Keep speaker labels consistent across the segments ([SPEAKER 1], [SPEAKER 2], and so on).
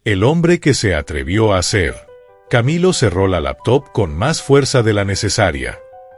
[SPEAKER 1] El hombre que se atrevió a ser. Camilo cerró la laptop con más fuerza de la necesaria.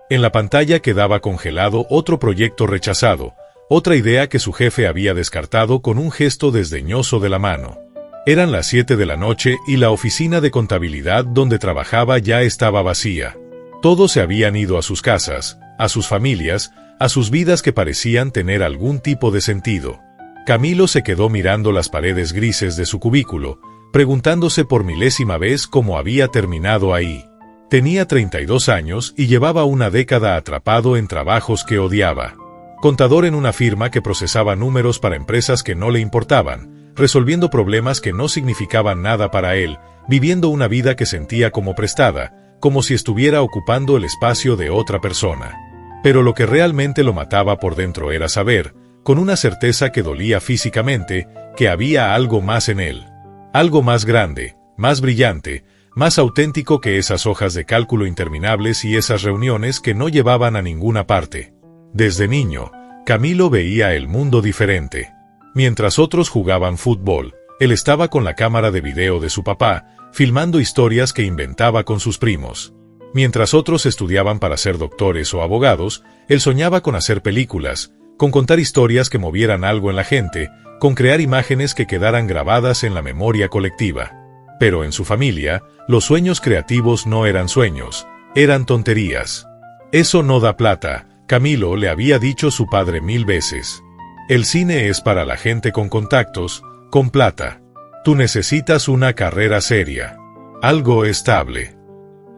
[SPEAKER 1] En la pantalla quedaba congelado otro proyecto rechazado, otra idea que su jefe había descartado con un gesto desdeñoso de la mano. Eran las 7 de la noche y la oficina de contabilidad donde trabajaba ya estaba vacía. Todos se habían ido a sus casas, a sus familias, a sus vidas que parecían tener algún tipo de sentido. Camilo se quedó mirando las paredes grises de su cubículo, preguntándose por milésima vez cómo había terminado ahí. Tenía 32 años y llevaba una década atrapado en trabajos que odiaba. Contador en una firma que procesaba números para empresas que no le importaban, resolviendo problemas que no significaban nada para él, viviendo una vida que sentía como prestada, como si estuviera ocupando el espacio de otra persona. Pero lo que realmente lo mataba por dentro era saber, con una certeza que dolía físicamente, que había algo más en él. Algo más grande, más brillante, más auténtico que esas hojas de cálculo interminables y esas reuniones que no llevaban a ninguna parte. Desde niño, Camilo veía el mundo diferente. Mientras otros jugaban fútbol, él estaba con la cámara de video de su papá, filmando historias que inventaba con sus primos. Mientras otros estudiaban para ser doctores o abogados, él soñaba con hacer películas, con contar historias que movieran algo en la gente, con crear imágenes que quedaran grabadas en la memoria colectiva. Pero en su familia, los sueños creativos no eran sueños, eran tonterías. Eso no da plata, Camilo le había dicho su padre 1000 veces. El cine es para la gente con contactos, con plata. Tú necesitas una carrera seria, algo estable.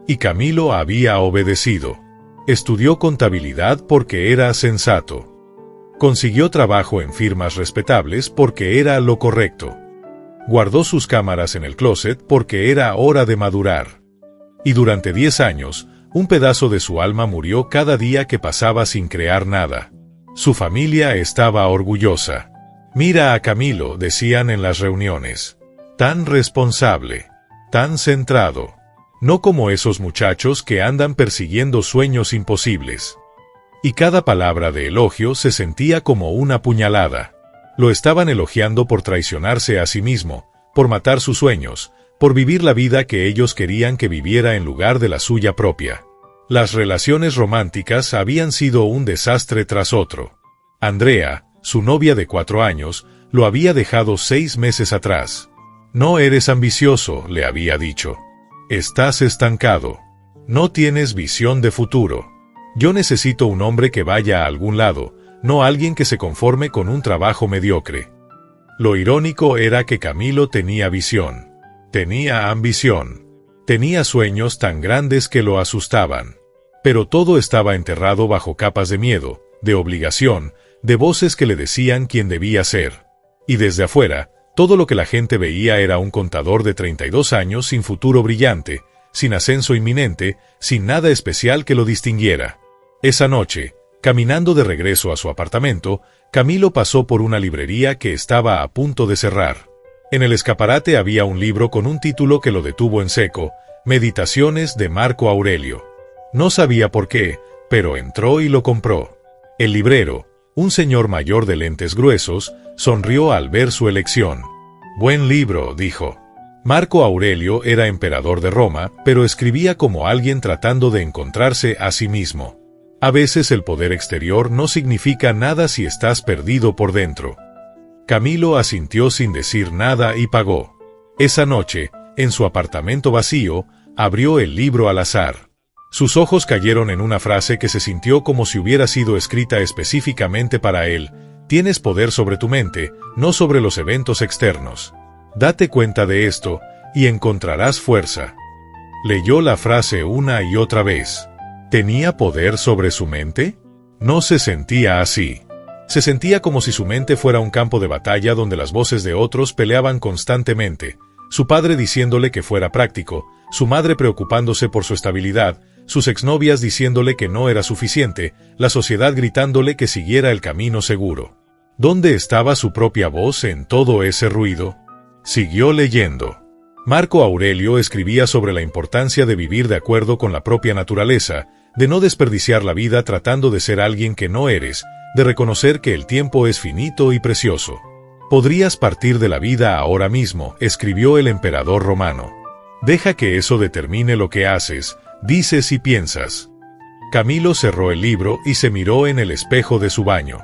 [SPEAKER 1] Y Camilo había obedecido. Estudió contabilidad porque era sensato. Consiguió trabajo en firmas respetables porque era lo correcto. Guardó sus cámaras en el closet porque era hora de madurar. Y durante 10 años, un pedazo de su alma murió cada día que pasaba sin crear nada. Su familia estaba orgullosa. Mira a Camilo, decían en las reuniones. Tan responsable, tan centrado. No como esos muchachos que andan persiguiendo sueños imposibles. Y cada palabra de elogio se sentía como una puñalada. Lo estaban elogiando por traicionarse a sí mismo, por matar sus sueños, por vivir la vida que ellos querían que viviera en lugar de la suya propia. Las relaciones románticas habían sido un desastre tras otro. Andrea, su novia de 4 años, lo había dejado 6 meses atrás. No eres ambicioso, le había dicho. Estás estancado. No tienes visión de futuro. Yo necesito un hombre que vaya a algún lado, no alguien que se conforme con un trabajo mediocre. Lo irónico era que Camilo tenía visión. Tenía ambición. Tenía sueños tan grandes que lo asustaban. Pero todo estaba enterrado bajo capas de miedo, de obligación, de voces que le decían quién debía ser. Y desde afuera, todo lo que la gente veía era un contador de 32 años sin futuro brillante, sin ascenso inminente, sin nada especial que lo distinguiera. Esa noche, caminando de regreso a su apartamento, Camilo pasó por una librería que estaba a punto de cerrar. En el escaparate había un libro con un título que lo detuvo en seco, Meditaciones de Marco Aurelio. No sabía por qué, pero entró y lo compró. El librero, un señor mayor de lentes gruesos, sonrió al ver su elección. Buen libro, dijo. Marco Aurelio era emperador de Roma, pero escribía como alguien tratando de encontrarse a sí mismo. A veces el poder exterior no significa nada si estás perdido por dentro. Camilo asintió sin decir nada y pagó. Esa noche, en su apartamento vacío, abrió el libro al azar. Sus ojos cayeron en una frase que se sintió como si hubiera sido escrita específicamente para él. Tienes poder sobre tu mente, no sobre los eventos externos. Date cuenta de esto, y encontrarás fuerza. Leyó la frase una y otra vez. ¿Tenía poder sobre su mente? No se sentía así. Se sentía como si su mente fuera un campo de batalla donde las voces de otros peleaban constantemente. Su padre diciéndole que fuera práctico, su madre preocupándose por su estabilidad, sus exnovias diciéndole que no era suficiente, la sociedad gritándole que siguiera el camino seguro. ¿Dónde estaba su propia voz en todo ese ruido? Siguió leyendo. Marco Aurelio escribía sobre la importancia de vivir de acuerdo con la propia naturaleza, de no desperdiciar la vida tratando de ser alguien que no eres, de reconocer que el tiempo es finito y precioso. Podrías partir de la vida ahora mismo, escribió el emperador romano. Deja que eso determine lo que haces, dices y piensas. Camilo cerró el libro y se miró en el espejo de su baño.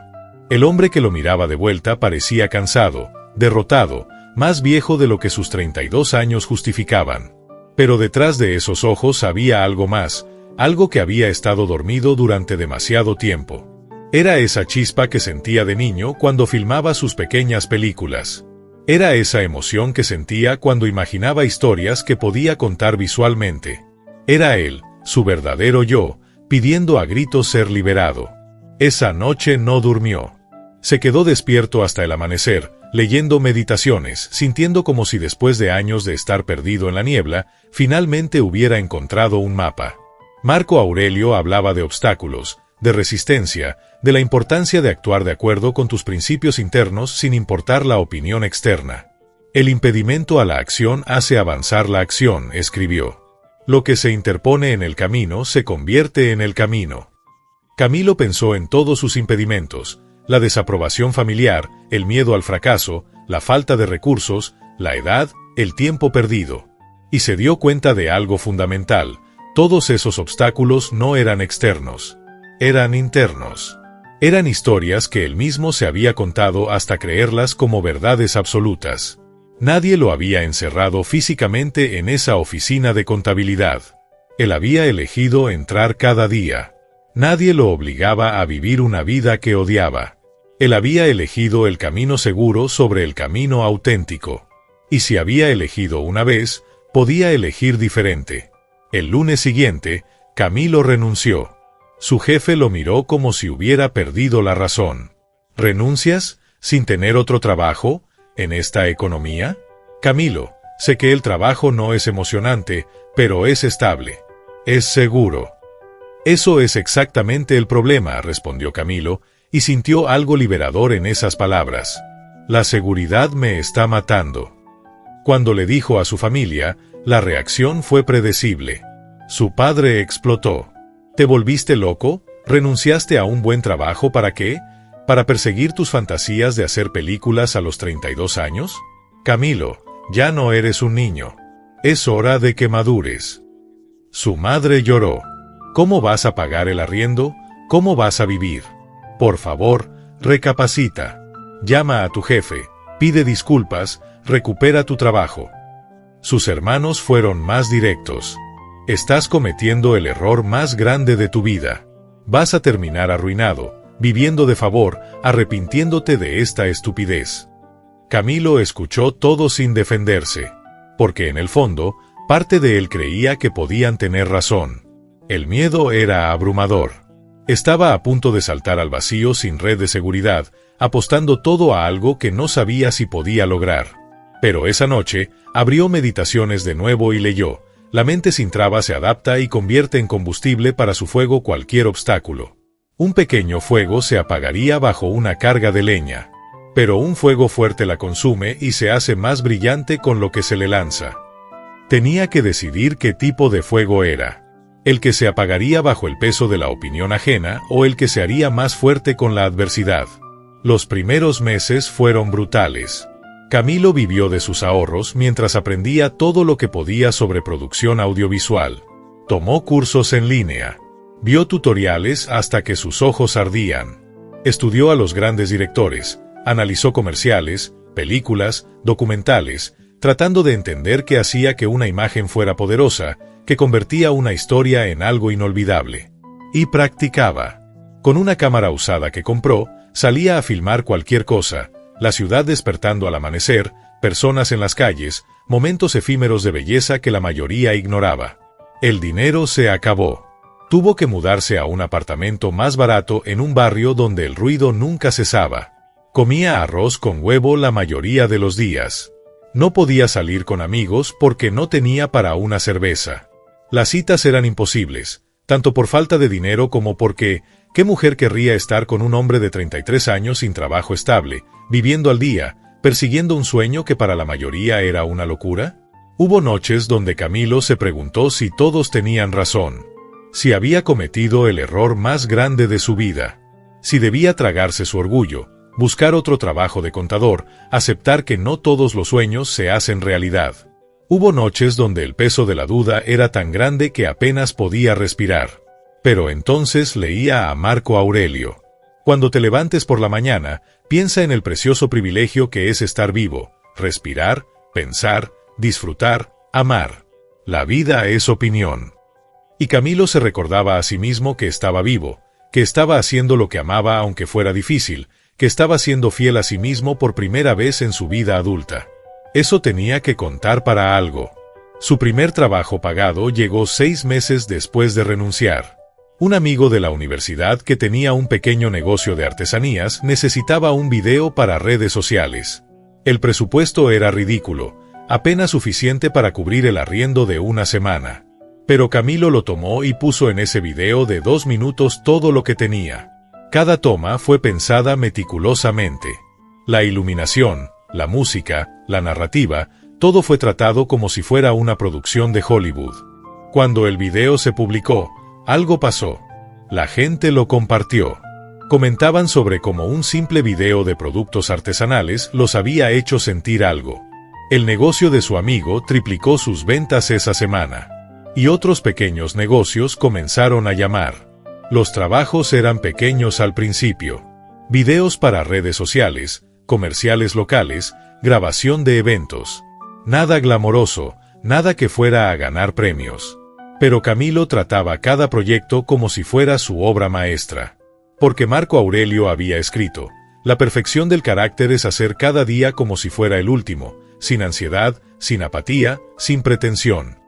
[SPEAKER 1] El hombre que lo miraba de vuelta parecía cansado, derrotado, más viejo de lo que sus 32 años justificaban. Pero detrás de esos ojos había algo más, algo que había estado dormido durante demasiado tiempo. Era esa chispa que sentía de niño cuando filmaba sus pequeñas películas. Era esa emoción que sentía cuando imaginaba historias que podía contar visualmente. Era él, su verdadero yo, pidiendo a gritos ser liberado. Esa noche no durmió. Se quedó despierto hasta el amanecer, leyendo meditaciones, sintiendo como si después de años de estar perdido en la niebla, finalmente hubiera encontrado un mapa. Marco Aurelio hablaba de obstáculos, de resistencia, de la importancia de actuar de acuerdo con tus principios internos sin importar la opinión externa. El impedimento a la acción hace avanzar la acción, escribió. Lo que se interpone en el camino se convierte en el camino. Camilo pensó en todos sus impedimentos: la desaprobación familiar, el miedo al fracaso, la falta de recursos, la edad, el tiempo perdido. Y se dio cuenta de algo fundamental: todos esos obstáculos no eran externos, eran internos. Eran historias que él mismo se había contado hasta creerlas como verdades absolutas. Nadie lo había encerrado físicamente en esa oficina de contabilidad. Él había elegido entrar cada día. Nadie lo obligaba a vivir una vida que odiaba. Él había elegido el camino seguro sobre el camino auténtico. Y si había elegido una vez, podía elegir diferente. El lunes siguiente, Camilo renunció. Su jefe lo miró como si hubiera perdido la razón. ¿Renuncias, sin tener otro trabajo, en esta economía? Camilo, sé que el trabajo no es emocionante, pero es estable. Es seguro. Eso es exactamente el problema, respondió Camilo, y sintió algo liberador en esas palabras. La seguridad me está matando. Cuando le dijo a su familia, la reacción fue predecible. Su padre explotó. ¿Te volviste loco? ¿Renunciaste a un buen trabajo para qué? ¿Para perseguir tus fantasías de hacer películas a los 32 años? Camilo, ya no eres un niño. Es hora de que madures. Su madre lloró. ¿Cómo vas a pagar el arriendo? ¿Cómo vas a vivir? Por favor, recapacita. Llama a tu jefe, pide disculpas, recupera tu trabajo. Sus hermanos fueron más directos. Estás cometiendo el error más grande de tu vida. Vas a terminar arruinado, viviendo de favor, arrepintiéndote de esta estupidez. Camilo escuchó todo sin defenderse, porque en el fondo, parte de él creía que podían tener razón. El miedo era abrumador. Estaba a punto de saltar al vacío sin red de seguridad, apostando todo a algo que no sabía si podía lograr. Pero esa noche, abrió Meditaciones de nuevo y leyó: la mente sin traba se adapta y convierte en combustible para su fuego cualquier obstáculo. Un pequeño fuego se apagaría bajo una carga de leña, pero un fuego fuerte la consume y se hace más brillante con lo que se le lanza. Tenía que decidir qué tipo de fuego era: el que se apagaría bajo el peso de la opinión ajena o el que se haría más fuerte con la adversidad. Los primeros meses fueron brutales. Camilo vivió de sus ahorros mientras aprendía todo lo que podía sobre producción audiovisual. Tomó cursos en línea. Vio tutoriales hasta que sus ojos ardían. Estudió a los grandes directores, analizó comerciales, películas, documentales, tratando de entender qué hacía que una imagen fuera poderosa, que convertía una historia en algo inolvidable. Y practicaba. Con una cámara usada que compró, salía a filmar cualquier cosa: la ciudad despertando al amanecer, personas en las calles, momentos efímeros de belleza que la mayoría ignoraba. El dinero se acabó. Tuvo que mudarse a un apartamento más barato en un barrio donde el ruido nunca cesaba. Comía arroz con huevo la mayoría de los días. No podía salir con amigos porque no tenía para una cerveza. Las citas eran imposibles, tanto por falta de dinero como porque, ¿qué mujer querría estar con un hombre de 33 años sin trabajo estable, viviendo al día, persiguiendo un sueño que para la mayoría era una locura? Hubo noches donde Camilo se preguntó si todos tenían razón, si había cometido el error más grande de su vida, si debía tragarse su orgullo, buscar otro trabajo de contador, aceptar que no todos los sueños se hacen realidad. Hubo noches donde el peso de la duda era tan grande que apenas podía respirar. Pero entonces leía a Marco Aurelio. Cuando te levantes por la mañana, piensa en el precioso privilegio que es estar vivo, respirar, pensar, disfrutar, amar. La vida es opinión. Y Camilo se recordaba a sí mismo que estaba vivo, que estaba haciendo lo que amaba aunque fuera difícil, que estaba siendo fiel a sí mismo por primera vez en su vida adulta. Eso tenía que contar para algo. Su primer trabajo pagado llegó 6 meses después de renunciar. Un amigo de la universidad que tenía un pequeño negocio de artesanías necesitaba un video para redes sociales. El presupuesto era ridículo, apenas suficiente para cubrir el arriendo de una semana. Pero Camilo lo tomó y puso en ese video de 2 minutos todo lo que tenía. Cada toma fue pensada meticulosamente. La iluminación, la música, la narrativa, todo fue tratado como si fuera una producción de Hollywood. Cuando el video se publicó, algo pasó. La gente lo compartió. Comentaban sobre cómo un simple video de productos artesanales los había hecho sentir algo. El negocio de su amigo triplicó sus ventas esa semana. Y otros pequeños negocios comenzaron a llamar. Los trabajos eran pequeños al principio. Videos para redes sociales, comerciales locales, grabación de eventos. Nada glamoroso, nada que fuera a ganar premios. Pero Camilo trataba cada proyecto como si fuera su obra maestra. Porque Marco Aurelio había escrito, la perfección del carácter es hacer cada día como si fuera el último, sin ansiedad, sin apatía, sin pretensión.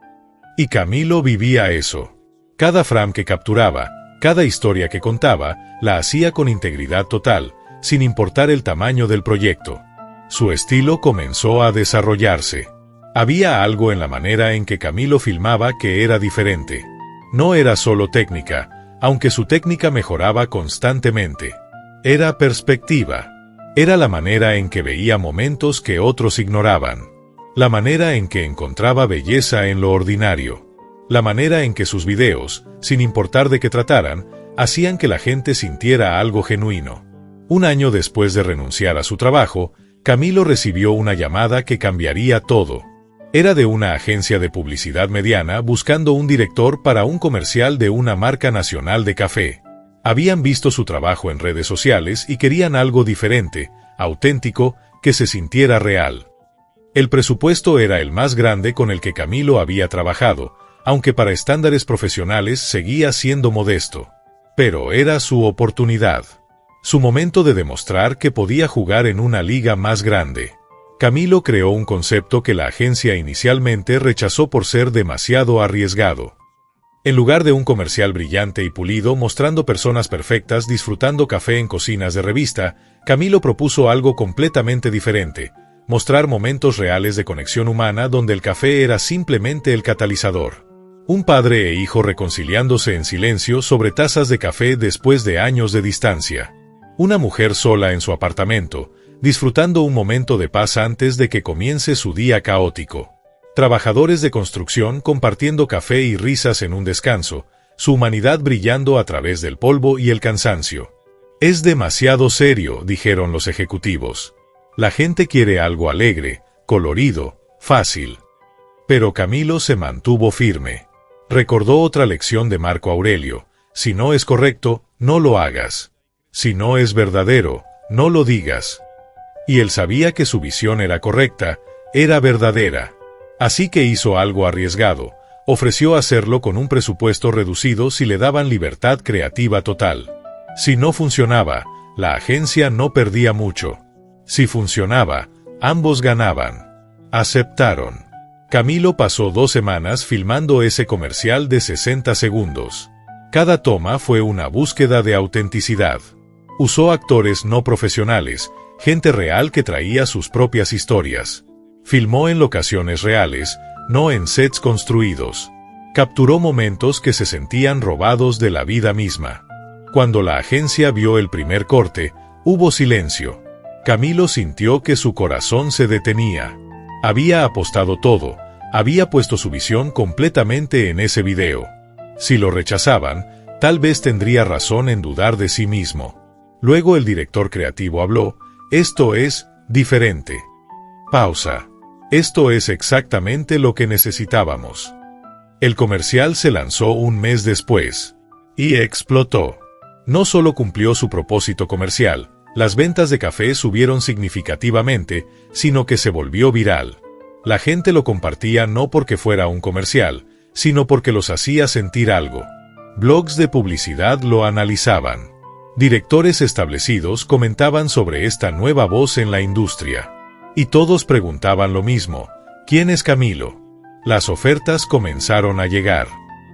[SPEAKER 1] Y Camilo vivía eso. Cada frame que capturaba, cada historia que contaba, la hacía con integridad total, sin importar el tamaño del proyecto. Su estilo comenzó a desarrollarse. Había algo en la manera en que Camilo filmaba que era diferente. No era solo técnica, aunque su técnica mejoraba constantemente. Era perspectiva. Era la manera en que veía momentos que otros ignoraban. La manera en que encontraba belleza en lo ordinario. La manera en que sus videos, sin importar de qué trataran, hacían que la gente sintiera algo genuino. Un año después de renunciar a su trabajo, Camilo recibió una llamada que cambiaría todo. Era de una agencia de publicidad mediana buscando un director para un comercial de una marca nacional de café. Habían visto su trabajo en redes sociales y querían algo diferente, auténtico, que se sintiera real. El presupuesto era el más grande con el que Camilo había trabajado, aunque para estándares profesionales seguía siendo modesto. Pero era su oportunidad. Su momento de demostrar que podía jugar en una liga más grande. Camilo creó un concepto que la agencia inicialmente rechazó por ser demasiado arriesgado. En lugar de un comercial brillante y pulido mostrando personas perfectas disfrutando café en cocinas de revista, Camilo propuso algo completamente diferente, mostrar momentos reales de conexión humana donde el café era simplemente el catalizador. Un padre e hijo reconciliándose en silencio sobre tazas de café después de años de distancia. Una mujer sola en su apartamento, disfrutando un momento de paz antes de que comience su día caótico. Trabajadores de construcción compartiendo café y risas en un descanso, su humanidad brillando a través del polvo y el cansancio. Es demasiado serio, dijeron los ejecutivos. La gente quiere algo alegre, colorido, fácil. Pero Camilo se mantuvo firme. Recordó otra lección de Marco Aurelio: si no es correcto, no lo hagas. Si no es verdadero, no lo digas. Y él sabía que su visión era correcta, era verdadera. Así que hizo algo arriesgado, ofreció hacerlo con un presupuesto reducido si le daban libertad creativa total. Si no funcionaba, la agencia no perdía mucho. Si funcionaba, ambos ganaban. Aceptaron. Camilo pasó 2 semanas filmando ese comercial de 60 segundos. Cada toma fue una búsqueda de autenticidad. Usó actores no profesionales, gente real que traía sus propias historias. Filmó en locaciones reales, no en sets construidos. Capturó momentos que se sentían robados de la vida misma. Cuando la agencia vio el primer corte, hubo silencio. Camilo sintió que su corazón se detenía. Había apostado todo, había puesto su visión completamente en ese video. Si lo rechazaban, tal vez tendría razón en dudar de sí mismo. Luego el director creativo habló, Esto es diferente. Pausa. Esto es exactamente lo que necesitábamos. El comercial se lanzó un mes después y explotó. No solo cumplió su propósito comercial, las ventas de café subieron significativamente, sino que se volvió viral. La gente lo compartía no porque fuera un comercial, sino porque los hacía sentir algo. Blogs de publicidad lo analizaban. Directores establecidos comentaban sobre esta nueva voz en la industria. Y todos preguntaban lo mismo: ¿quién es Camilo? Las ofertas comenzaron a llegar.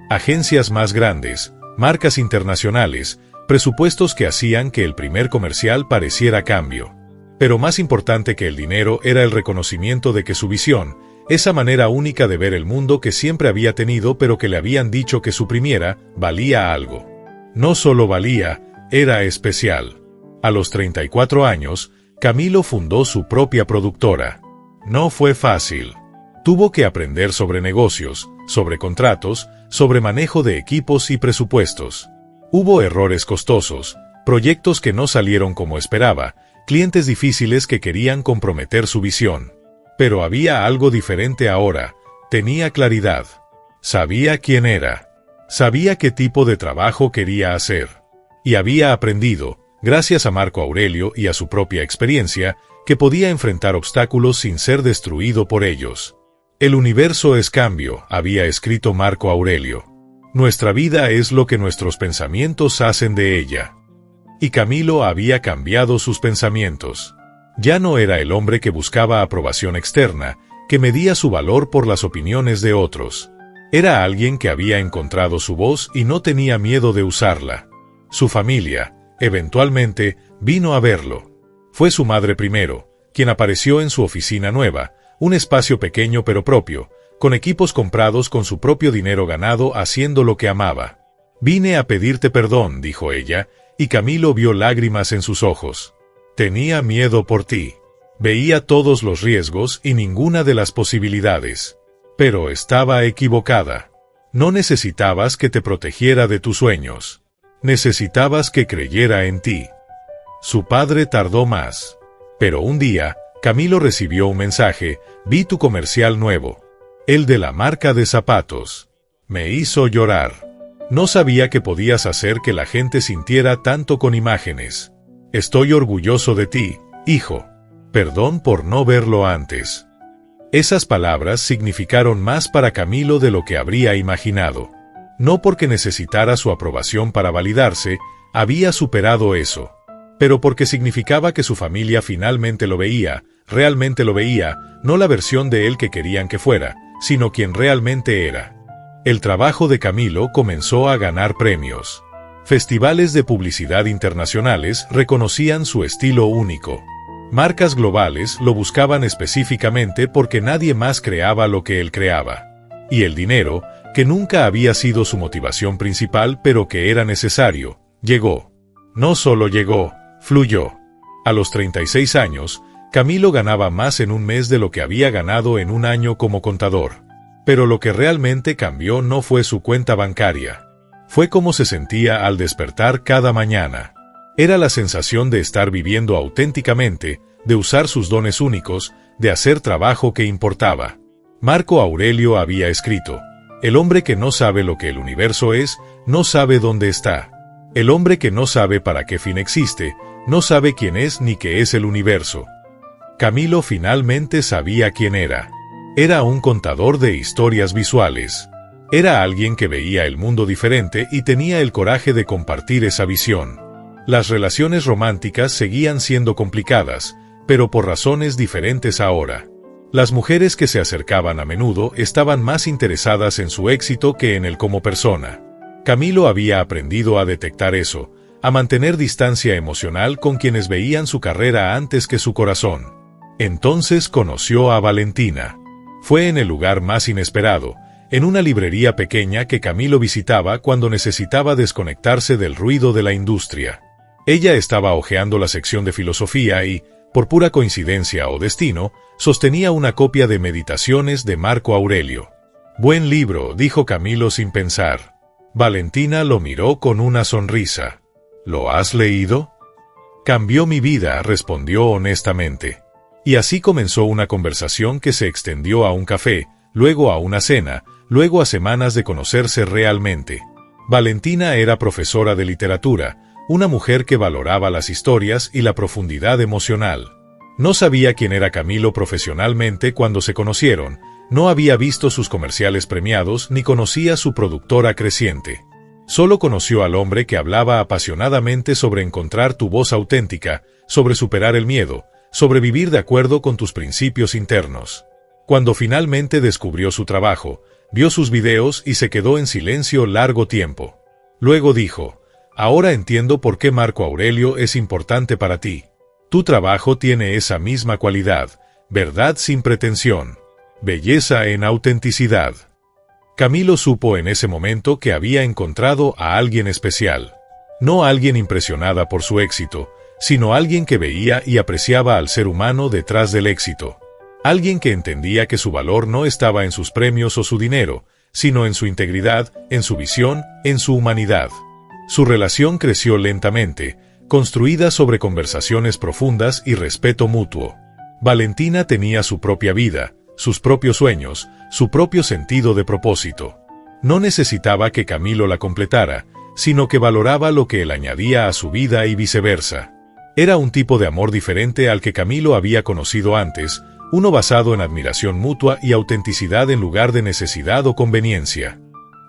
[SPEAKER 1] Agencias más grandes, marcas internacionales, presupuestos que hacían que el primer comercial pareciera cambio. Pero más importante que el dinero era el reconocimiento de que su visión, esa manera única de ver el mundo que siempre había tenido pero que le habían dicho que suprimiera, valía algo. No solo valía, era especial. A los 34 años, Camilo fundó su propia productora. No fue fácil. Tuvo que aprender sobre negocios, sobre contratos, sobre manejo de equipos y presupuestos. Hubo errores costosos, proyectos que no salieron como esperaba, clientes difíciles que querían comprometer su visión. Pero había algo diferente ahora: tenía claridad. Sabía quién era. Sabía qué tipo de trabajo quería hacer. Y había aprendido, gracias a Marco Aurelio y a su propia experiencia, que podía enfrentar obstáculos sin ser destruido por ellos. El universo es cambio, había escrito Marco Aurelio. Nuestra vida es lo que nuestros pensamientos hacen de ella. Y Camilo había cambiado sus pensamientos. Ya no era el hombre que buscaba aprobación externa, que medía su valor por las opiniones de otros. Era alguien que había encontrado su voz y no tenía miedo de usarla. Su familia, eventualmente, vino a verlo. Fue su madre primero, quien apareció en su oficina nueva, un espacio pequeño pero propio, con equipos comprados con su propio dinero ganado, haciendo lo que amaba. «Vine a pedirte perdón», dijo ella, y Camilo vio lágrimas en sus ojos. «Tenía miedo por ti. Veía todos los riesgos y ninguna de las posibilidades. Pero estaba equivocada. No necesitabas que te protegiera de tus sueños. Necesitabas que creyera en ti». Su padre tardó más. Pero un día, Camilo recibió un mensaje: «Vi tu comercial nuevo. El de la marca de zapatos. Me hizo llorar. No sabía que podías hacer que la gente sintiera tanto con imágenes. Estoy orgulloso de ti, hijo. Perdón por no verlo antes». Esas palabras significaron más para Camilo de lo que habría imaginado. No porque necesitara su aprobación para validarse, había superado eso. Pero porque significaba que su familia finalmente lo veía, realmente lo veía, no la versión de él que querían que fuera, sino quien realmente era. El trabajo de Camilo comenzó a ganar premios. Festivales de publicidad internacionales reconocían su estilo único. Marcas globales lo buscaban específicamente porque nadie más creaba lo que él creaba. Y el dinero, que nunca había sido su motivación principal pero que era necesario, llegó. No solo llegó, fluyó. A los 36 años, Camilo ganaba más en un mes de lo que había ganado en un año como contador. Pero lo que realmente cambió no fue su cuenta bancaria. Fue cómo se sentía al despertar cada mañana. Era la sensación de estar viviendo auténticamente, de usar sus dones únicos, de hacer trabajo que importaba. Marco Aurelio había escrito: «El hombre que no sabe lo que el universo es, no sabe dónde está. El hombre que no sabe para qué fin existe, no sabe quién es ni qué es el universo». Camilo finalmente sabía quién era. Era un contador de historias visuales. Era alguien que veía el mundo diferente y tenía el coraje de compartir esa visión. Las relaciones románticas seguían siendo complicadas, pero por razones diferentes ahora. Las mujeres que se acercaban a menudo estaban más interesadas en su éxito que en él como persona. Camilo había aprendido a detectar eso, a mantener distancia emocional con quienes veían su carrera antes que su corazón. Entonces conoció a Valentina. Fue en el lugar más inesperado, en una librería pequeña que Camilo visitaba cuando necesitaba desconectarse del ruido de la industria. Ella estaba hojeando la sección de filosofía y, por pura coincidencia o destino, sostenía una copia de Meditaciones de Marco Aurelio. «Buen libro», dijo Camilo sin pensar. Valentina lo miró con una sonrisa. «¿Lo has leído?». Cambió mi vida, respondió honestamente. Y así comenzó una conversación que se extendió a un café, luego a una cena, luego a semanas de conocerse realmente. Valentina era profesora de literatura, una mujer que valoraba las historias y la profundidad emocional. No sabía quién era Camilo profesionalmente cuando se conocieron, no había visto sus comerciales premiados ni conocía su productora creciente. Solo conoció al hombre que hablaba apasionadamente sobre encontrar tu voz auténtica, sobre superar el miedo, sobre vivir de acuerdo con tus principios internos. Cuando finalmente descubrió su trabajo, vio sus videos y se quedó en silencio largo tiempo. Luego dijo: ahora entiendo por qué Marco Aurelio es importante para ti. Tu trabajo tiene esa misma cualidad, verdad sin pretensión, belleza en autenticidad. Camilo supo en ese momento que había encontrado a alguien especial. No alguien impresionada por su éxito, sino alguien que veía y apreciaba al ser humano detrás del éxito. Alguien que entendía que su valor no estaba en sus premios o su dinero, sino en su integridad, en su visión, en su humanidad. Su relación creció lentamente, construida sobre conversaciones profundas y respeto mutuo. Valentina tenía su propia vida, sus propios sueños, su propio sentido de propósito. No necesitaba que Camilo la completara, sino que valoraba lo que él añadía a su vida y viceversa. Era un tipo de amor diferente al que Camilo había conocido antes, uno basado en admiración mutua y autenticidad en lugar de necesidad o conveniencia.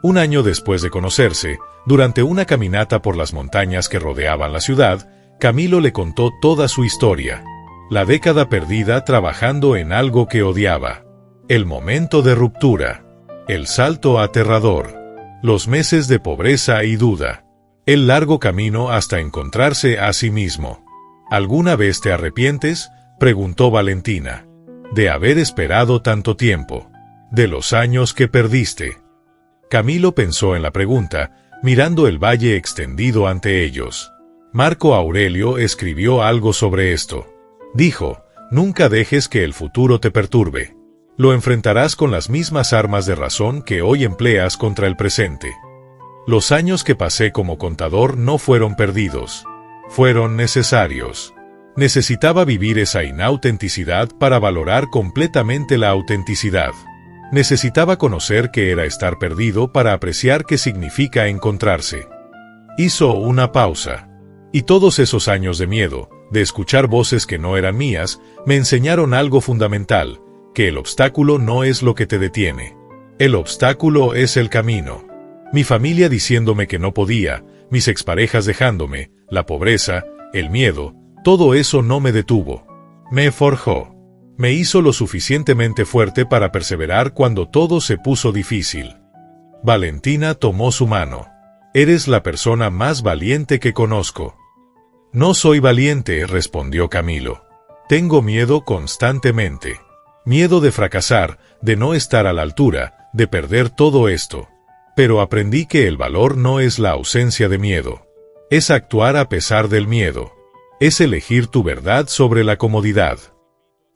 [SPEAKER 1] Un año después de conocerse, durante una caminata por las montañas que rodeaban la ciudad, Camilo le contó toda su historia. La década perdida trabajando en algo que odiaba. El momento de ruptura. El salto aterrador. Los meses de pobreza y duda. El largo camino hasta encontrarse a sí mismo. ¿Alguna vez te arrepientes?, preguntó Valentina. De haber esperado tanto tiempo. De los años que perdiste. Camilo pensó en la pregunta, mirando el valle extendido ante ellos. Marco Aurelio escribió algo sobre esto. Dijo: nunca dejes que el futuro te perturbe. Lo enfrentarás con las mismas armas de razón que hoy empleas contra el presente. Los años que pasé como contador no fueron perdidos. Fueron necesarios. Necesitaba vivir esa inautenticidad para valorar completamente la autenticidad. Necesitaba conocer qué era estar perdido para apreciar qué significa encontrarse. Hizo una pausa. Y todos esos años de miedo, de escuchar voces que no eran mías, me enseñaron algo fundamental, que el obstáculo no es lo que te detiene. El obstáculo es el camino. Mi familia diciéndome que no podía, mis exparejas dejándome, la pobreza, el miedo, todo eso no me detuvo. Me forjó. Me hizo lo suficientemente fuerte para perseverar cuando todo se puso difícil. Valentina tomó su mano. Eres la persona más valiente que conozco. No soy valiente, respondió Camilo. Tengo miedo constantemente. Miedo de fracasar, de no estar a la altura, de perder todo esto. Pero aprendí que el valor no es la ausencia de miedo. Es actuar a pesar del miedo. Es elegir tu verdad sobre la comodidad.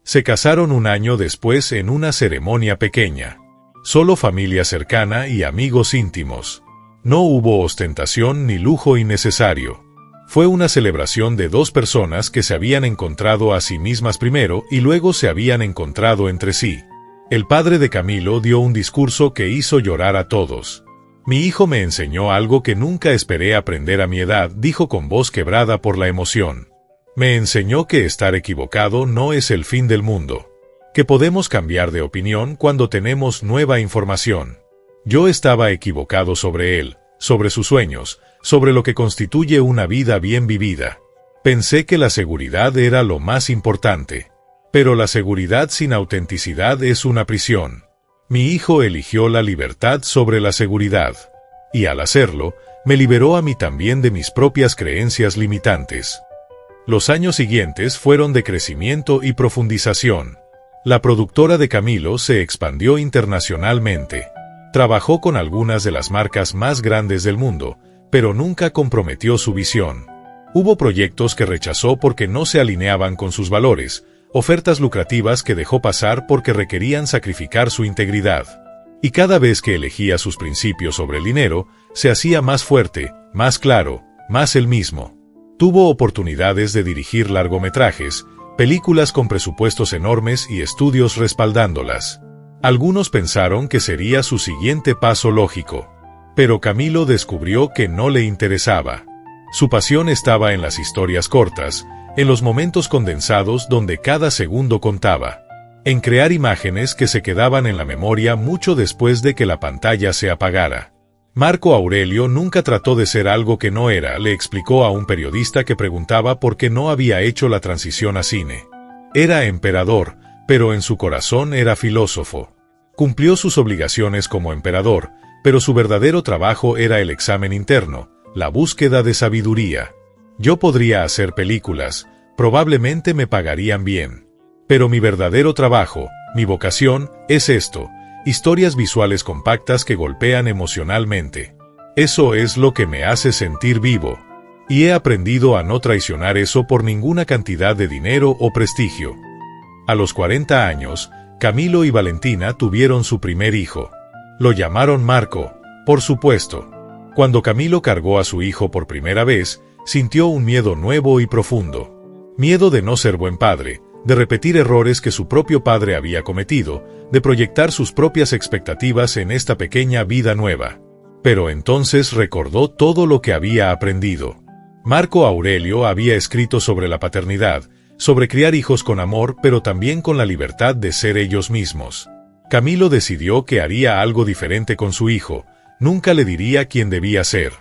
[SPEAKER 1] Se casaron un año después en una ceremonia pequeña. Solo familia cercana y amigos íntimos. No hubo ostentación ni lujo innecesario. Fue una celebración de dos personas que se habían encontrado a sí mismas primero y luego se habían encontrado entre sí. El padre de Camilo dio un discurso que hizo llorar a todos. Mi hijo me enseñó algo que nunca esperé aprender a mi edad, dijo con voz quebrada por la emoción. Me enseñó que estar equivocado no es el fin del mundo. Que podemos cambiar de opinión cuando tenemos nueva información. Yo estaba equivocado sobre él, sobre sus sueños, sobre lo que constituye una vida bien vivida. Pensé que la seguridad era lo más importante. Pero la seguridad sin autenticidad es una prisión. Mi hijo eligió la libertad sobre la seguridad. Y al hacerlo, me liberó a mí también de mis propias creencias limitantes. Los años siguientes fueron de crecimiento y profundización. La productora de Camilo se expandió internacionalmente. Trabajó con algunas de las marcas más grandes del mundo, pero nunca comprometió su visión. Hubo proyectos que rechazó porque no se alineaban con sus valores, ofertas lucrativas que dejó pasar porque requerían sacrificar su integridad. Y cada vez que elegía sus principios sobre el dinero, se hacía más fuerte, más claro, más él mismo. Tuvo oportunidades de dirigir largometrajes, películas con presupuestos enormes y estudios respaldándolas. Algunos pensaron que sería su siguiente paso lógico. Pero Camilo descubrió que no le interesaba. Su pasión estaba en las historias cortas, en los momentos condensados donde cada segundo contaba, en crear imágenes que se quedaban en la memoria mucho después de que la pantalla se apagara. Marco Aurelio nunca trató de ser algo que no era, le explicó a un periodista que preguntaba por qué no había hecho la transición a cine. Era emperador, pero en su corazón era filósofo. Cumplió sus obligaciones como emperador, pero su verdadero trabajo era el examen interno, la búsqueda de sabiduría. Yo podría hacer películas, probablemente me pagarían bien. Pero mi verdadero trabajo, mi vocación, es esto: historias visuales compactas que golpean emocionalmente. Eso es lo que me hace sentir vivo. Y he aprendido a no traicionar eso por ninguna cantidad de dinero o prestigio. A los 40 años, Camilo y Valentina tuvieron su primer hijo. Lo llamaron Marco, por supuesto. Cuando Camilo cargó a su hijo por primera vez, sintió un miedo nuevo y profundo. Miedo de no ser buen padre, de repetir errores que su propio padre había cometido, de proyectar sus propias expectativas en esta pequeña vida nueva. Pero entonces recordó todo lo que había aprendido. Marco Aurelio había escrito sobre la paternidad, sobre criar hijos con amor, pero también con la libertad de ser ellos mismos. Camilo decidió que haría algo diferente con su hijo. Nunca le diría quién debía ser.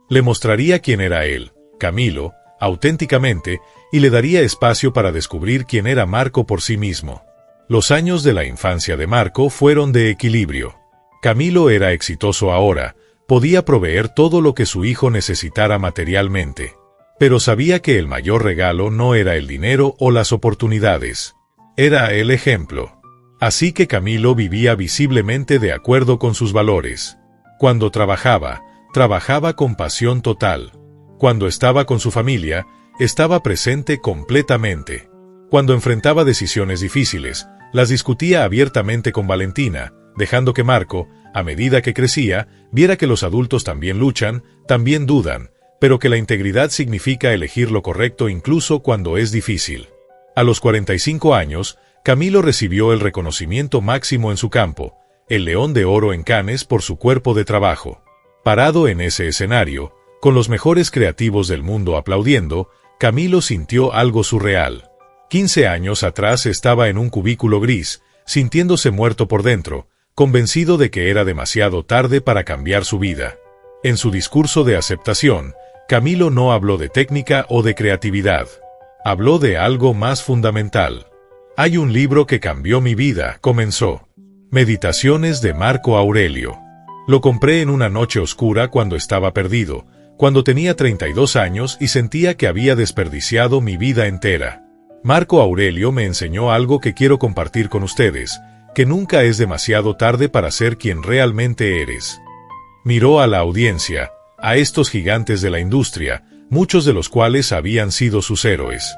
[SPEAKER 1] Le mostraría quién era él, Camilo, auténticamente, y le daría espacio para descubrir quién era Marco por sí mismo. Los años de la infancia de Marco fueron de equilibrio. Camilo era exitoso ahora, podía proveer todo lo que su hijo necesitara materialmente. Pero sabía que el mayor regalo no era el dinero o las oportunidades. Era el ejemplo. Así que Camilo vivía visiblemente de acuerdo con sus valores. Cuando trabajaba, trabajaba con pasión total. Cuando estaba con su familia, estaba presente completamente. Cuando enfrentaba decisiones difíciles, las discutía abiertamente con Valentina, dejando que Marco, a medida que crecía, viera que los adultos también luchan, también dudan, pero que la integridad significa elegir lo correcto incluso cuando es difícil. A los 45 años, Camilo recibió el reconocimiento máximo en su campo, el León de Oro en Cannes por su cuerpo de trabajo. Parado en ese escenario, con los mejores creativos del mundo aplaudiendo, Camilo sintió algo surreal. 15 años atrás estaba en un cubículo gris, sintiéndose muerto por dentro, convencido de que era demasiado tarde para cambiar su vida. En su discurso de aceptación, Camilo no habló de técnica o de creatividad. Habló de algo más fundamental. Hay un libro que cambió mi vida, comenzó. Meditaciones de Marco Aurelio. Lo compré en una noche oscura cuando estaba perdido, cuando tenía 32 años y sentía que había desperdiciado mi vida entera. Marco Aurelio me enseñó algo que quiero compartir con ustedes, que nunca es demasiado tarde para ser quien realmente eres. Miró a la audiencia, a estos gigantes de la industria, muchos de los cuales habían sido sus héroes.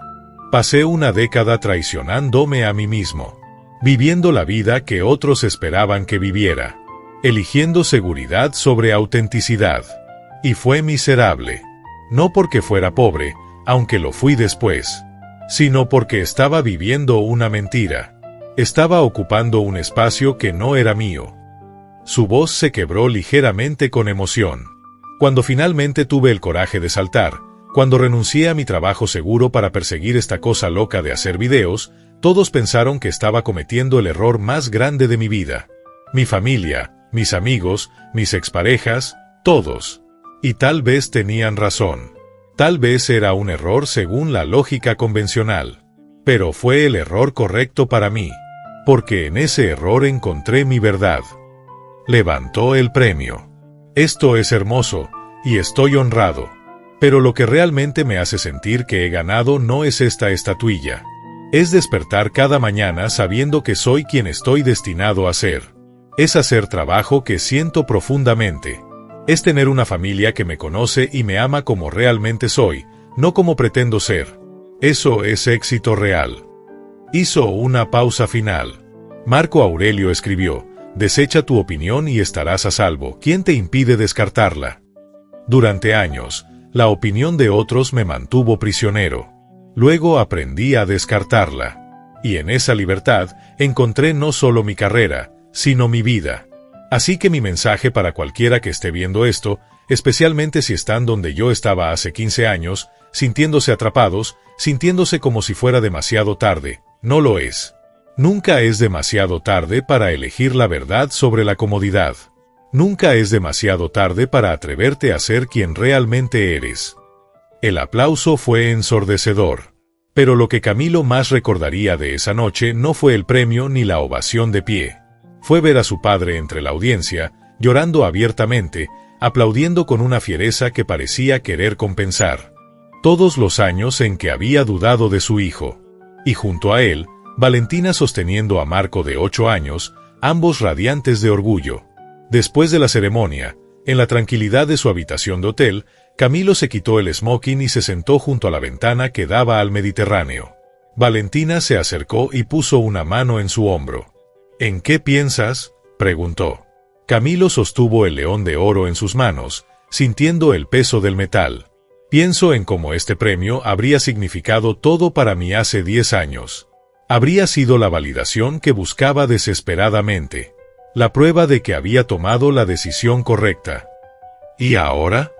[SPEAKER 1] Pasé una década traicionándome a mí mismo, viviendo la vida que otros esperaban que viviera, eligiendo seguridad sobre autenticidad. Y fue miserable. No porque fuera pobre, aunque lo fui después, sino porque estaba viviendo una mentira. Estaba ocupando un espacio que no era mío. Su voz se quebró ligeramente con emoción. Cuando finalmente tuve el coraje de saltar, cuando renuncié a mi trabajo seguro para perseguir esta cosa loca de hacer videos, todos pensaron que estaba cometiendo el error más grande de mi vida. Mi familia, mis amigos, mis exparejas, todos. Y tal vez tenían razón. Tal vez era un error según la lógica convencional. Pero fue el error correcto para mí. Porque en ese error encontré mi verdad. Levantó el premio. Esto es hermoso, y estoy honrado. Pero lo que realmente me hace sentir que he ganado no es esta estatuilla. Es despertar cada mañana sabiendo que soy quien estoy destinado a ser. Es hacer trabajo que siento profundamente. Es tener una familia que me conoce y me ama como realmente soy, no como pretendo ser. Eso es éxito real. Hizo una pausa final. Marco Aurelio escribió: desecha tu opinión y estarás a salvo. ¿Quién te impide descartarla? Durante años, La opinión de otros me mantuvo prisionero. Luego aprendí a descartarla. Y en esa libertad encontré no solo mi carrera, sino mi vida. Así que mi mensaje para cualquiera que esté viendo esto, especialmente si están donde yo estaba hace 15 años, sintiéndose atrapados, sintiéndose como si fuera demasiado tarde, no lo es. Nunca es demasiado tarde para elegir la verdad sobre la comodidad. Nunca es demasiado tarde para atreverte a ser quien realmente eres. El aplauso fue ensordecedor. Pero lo que Camilo más recordaría de esa noche no fue el premio ni la ovación de pie. Fue ver a su padre entre la audiencia, llorando abiertamente, aplaudiendo con una fiereza que parecía querer compensar todos los años en que había dudado de su hijo. Y junto a él, Valentina sosteniendo a Marco de 8 años, ambos radiantes de orgullo. Después de la ceremonia, en la tranquilidad de su habitación de hotel, Camilo se quitó el smoking y se sentó junto a la ventana que daba al Mediterráneo. Valentina se acercó y puso una mano en su hombro. ¿En qué piensas?, preguntó. Camilo sostuvo el león de oro en sus manos, sintiendo el peso del metal. Pienso en cómo este premio habría significado todo para mí hace 10 años. Habría sido la validación que buscaba desesperadamente. La prueba de que había tomado la decisión correcta. ¿Y ahora?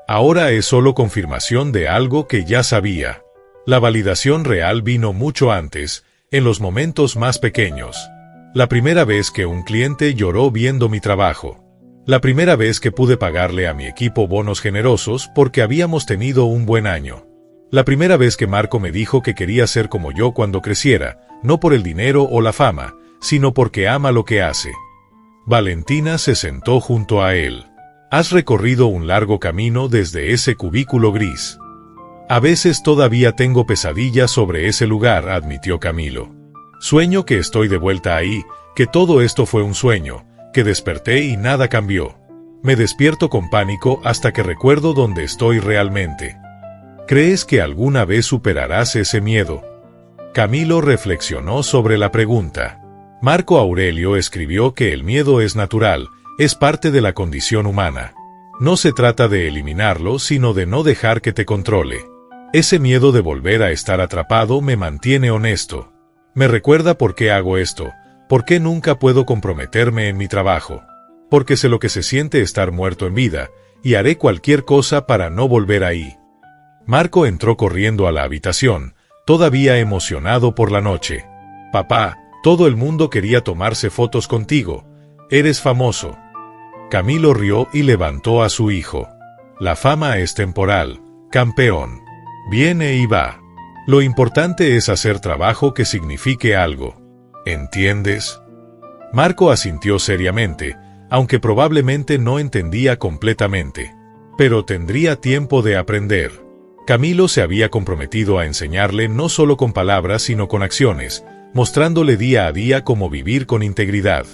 [SPEAKER 1] Ahora es solo confirmación de algo que ya sabía. La validación real vino mucho antes, en los momentos más pequeños. La primera vez que un cliente lloró viendo mi trabajo. La primera vez que pude pagarle a mi equipo bonos generosos porque habíamos tenido un buen año. La primera vez que Marco me dijo que quería ser como yo cuando creciera, no por el dinero o la fama, sino porque ama lo que hace. Valentina se sentó junto a él. Has recorrido un largo camino desde ese cubículo gris. A veces todavía tengo pesadillas sobre ese lugar, admitió Camilo. Sueño que estoy de vuelta ahí, que todo esto fue un sueño, que desperté y nada cambió. Me despierto con pánico hasta que recuerdo dónde estoy realmente. ¿Crees que alguna vez superarás ese miedo? Camilo reflexionó sobre la pregunta. Marco Aurelio escribió que el miedo es natural, es parte de la condición humana. No se trata de eliminarlo, sino de no dejar que te controle. Ese miedo de volver a estar atrapado me mantiene honesto. Me recuerda por qué hago esto, por qué nunca puedo comprometerme en mi trabajo. Porque sé lo que se siente estar muerto en vida, y haré cualquier cosa para no volver ahí. Marco entró corriendo a la habitación, todavía emocionado por la noche. Papá, todo el mundo quería tomarse fotos contigo. Eres famoso. Camilo rió y levantó a su hijo. La fama es temporal, campeón. Viene y va. Lo importante es hacer trabajo que signifique algo. ¿Entiendes? Marco asintió seriamente, aunque probablemente no entendía completamente. Pero tendría tiempo de aprender. Camilo se había comprometido a enseñarle no solo con palabras sino con acciones, mostrándole día a día cómo vivir con integridad.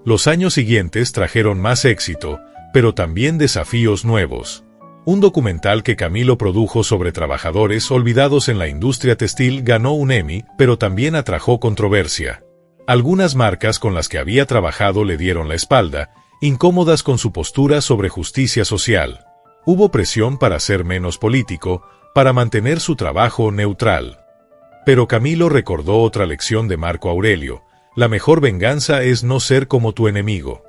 [SPEAKER 1] Los años siguientes trajeron más éxito, pero también desafíos nuevos. Un documental que Camilo produjo sobre trabajadores olvidados en la industria textil ganó un Emmy, pero también atrajo controversia. Algunas marcas con las que había trabajado le dieron la espalda, incómodas con su postura sobre justicia social. Hubo presión para ser menos político, para mantener su trabajo neutral. Pero Camilo recordó otra lección de Marco Aurelio: la mejor venganza es no ser como tu enemigo.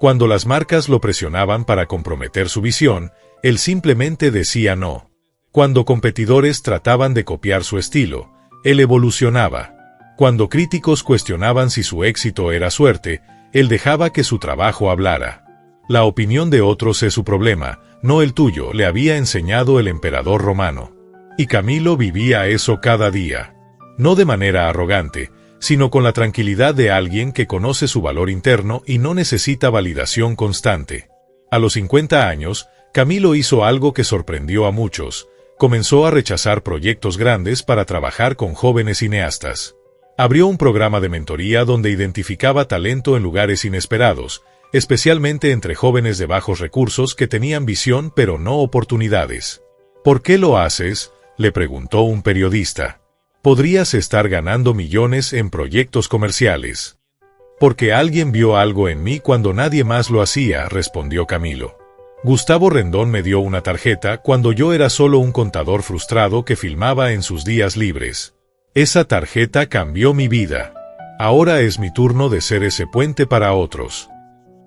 [SPEAKER 1] Cuando las marcas lo presionaban para comprometer su visión, él simplemente decía no. Cuando competidores trataban de copiar su estilo, él evolucionaba. Cuando críticos cuestionaban si su éxito era suerte, él dejaba que su trabajo hablara. La opinión de otros es su problema, no el tuyo, le había enseñado el emperador romano. Y Camilo vivía eso cada día. No de manera arrogante, sino con la tranquilidad de alguien que conoce su valor interno y no necesita validación constante. A los 50 años, Camilo hizo algo que sorprendió a muchos. Comenzó a rechazar proyectos grandes para trabajar con jóvenes cineastas. Abrió un programa de mentoría donde identificaba talento en lugares inesperados, especialmente entre jóvenes de bajos recursos que tenían visión pero no oportunidades. ¿Por qué lo haces?, le preguntó un periodista. Podrías estar ganando millones en proyectos comerciales. Porque alguien vio algo en mí cuando nadie más lo hacía, respondió Camilo. Gustavo Rendón me dio una tarjeta cuando yo era solo un contador frustrado que filmaba en sus días libres. Esa tarjeta cambió mi vida. Ahora es mi turno de ser ese puente para otros.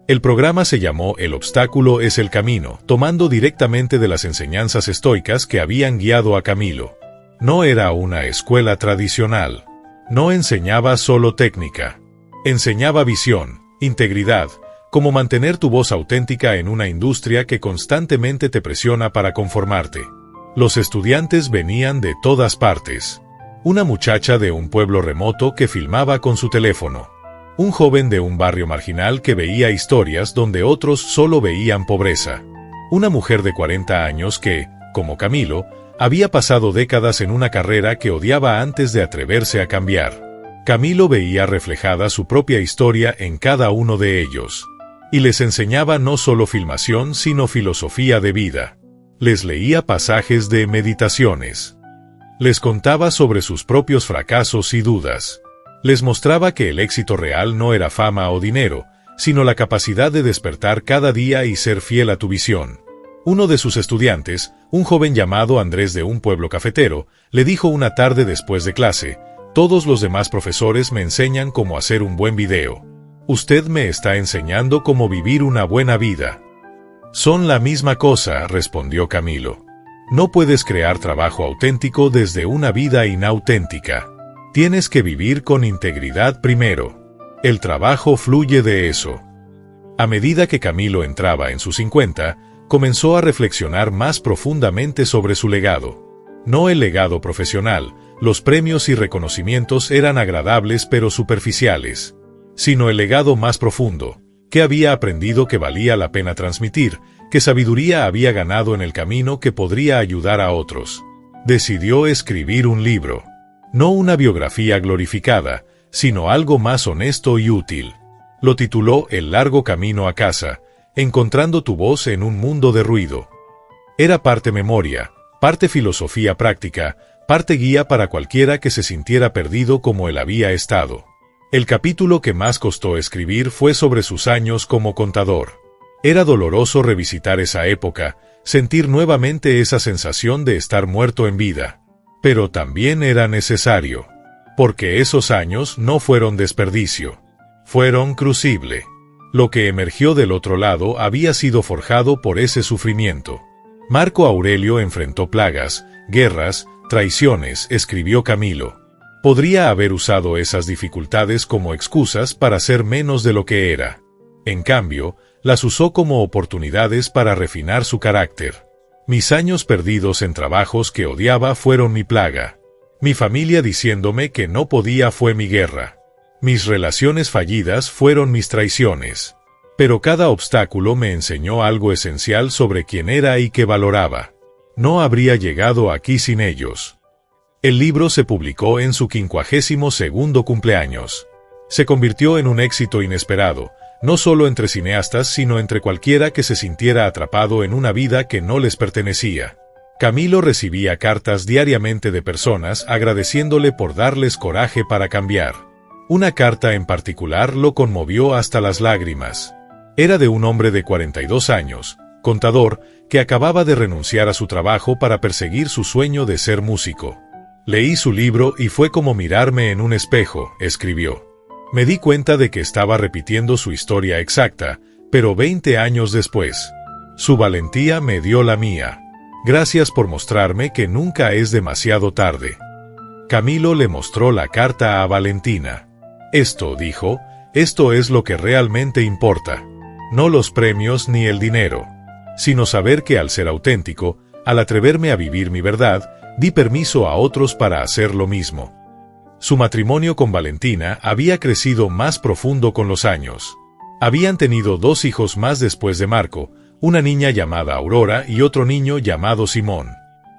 [SPEAKER 1] El programa se llamó El obstáculo es el camino, tomando directamente de las enseñanzas estoicas que habían guiado a Camilo. No era una escuela tradicional. No enseñaba solo técnica. Enseñaba visión, integridad, cómo mantener tu voz auténtica en una industria que constantemente te presiona para conformarte. Los estudiantes venían de todas partes. Una muchacha de un pueblo remoto que filmaba con su teléfono. Un joven de un barrio marginal que veía historias donde otros solo veían pobreza. Una mujer de 40 años que, como Camilo, había pasado décadas en una carrera que odiaba antes de atreverse a cambiar. Camilo veía reflejada su propia historia en cada uno de ellos. Y les enseñaba no solo filmación sino filosofía de vida. Les leía pasajes de meditaciones. Les contaba sobre sus propios fracasos y dudas. Les mostraba que el éxito real no era fama o dinero, sino la capacidad de despertar cada día y ser fiel a tu visión. Uno de sus estudiantes, un joven llamado Andrés de un pueblo cafetero, le dijo una tarde después de clase: «Todos los demás profesores me enseñan cómo hacer un buen video. Usted me está enseñando cómo vivir una buena vida». «Son la misma cosa», respondió Camilo. «No puedes crear trabajo auténtico desde una vida inauténtica. Tienes que vivir con integridad primero. El trabajo fluye de eso». A medida que Camilo entraba en sus 50, comenzó a reflexionar más profundamente sobre su legado. No el legado profesional, los premios y reconocimientos eran agradables pero superficiales, sino el legado más profundo, que había aprendido que valía la pena transmitir, que sabiduría había ganado en el camino que podría ayudar a otros. Decidió escribir un libro. No una biografía glorificada, sino algo más honesto y útil. Lo tituló El largo camino a casa, encontrando tu voz en un mundo de ruido. Era parte memoria, parte filosofía práctica, parte guía para cualquiera que se sintiera perdido como él había estado. El capítulo que más costó escribir fue sobre sus años como contador. Era doloroso revisitar esa época, sentir nuevamente esa sensación de estar muerto en vida. Pero también era necesario, porque esos años no fueron desperdicio, fueron crucible. Lo que emergió del otro lado había sido forjado por ese sufrimiento. Marco Aurelio enfrentó plagas, guerras, traiciones, escribió Camilo. Podría haber usado esas dificultades como excusas para ser menos de lo que era. En cambio, las usó como oportunidades para refinar su carácter. Mis años perdidos en trabajos que odiaba fueron mi plaga. Mi familia diciéndome que no podía fue mi guerra. Mis relaciones fallidas fueron mis traiciones. Pero cada obstáculo me enseñó algo esencial sobre quién era y qué valoraba. No habría llegado aquí sin ellos. El libro se publicó en su 52º cumpleaños. Se convirtió en un éxito inesperado, no solo entre cineastas sino entre cualquiera que se sintiera atrapado en una vida que no les pertenecía. Camilo recibía cartas diariamente de personas agradeciéndole por darles coraje para cambiar. Una carta en particular lo conmovió hasta las lágrimas. Era de un hombre de 42 años, contador, que acababa de renunciar a su trabajo para perseguir su sueño de ser músico. Leí su libro y fue como mirarme en un espejo, escribió. Me di cuenta de que estaba repitiendo su historia exacta, pero 20 años después. Su valentía me dio la mía. Gracias por mostrarme que nunca es demasiado tarde. Camilo le mostró la carta a Valentina. Esto, dijo, esto es lo que realmente importa. No los premios ni el dinero, sino saber que al ser auténtico, al atreverme a vivir mi verdad, di permiso a otros para hacer lo mismo. Su matrimonio con Valentina había crecido más profundo con los años. Habían tenido 2 hijos más después de Marco, una niña llamada Aurora y otro niño llamado Simón.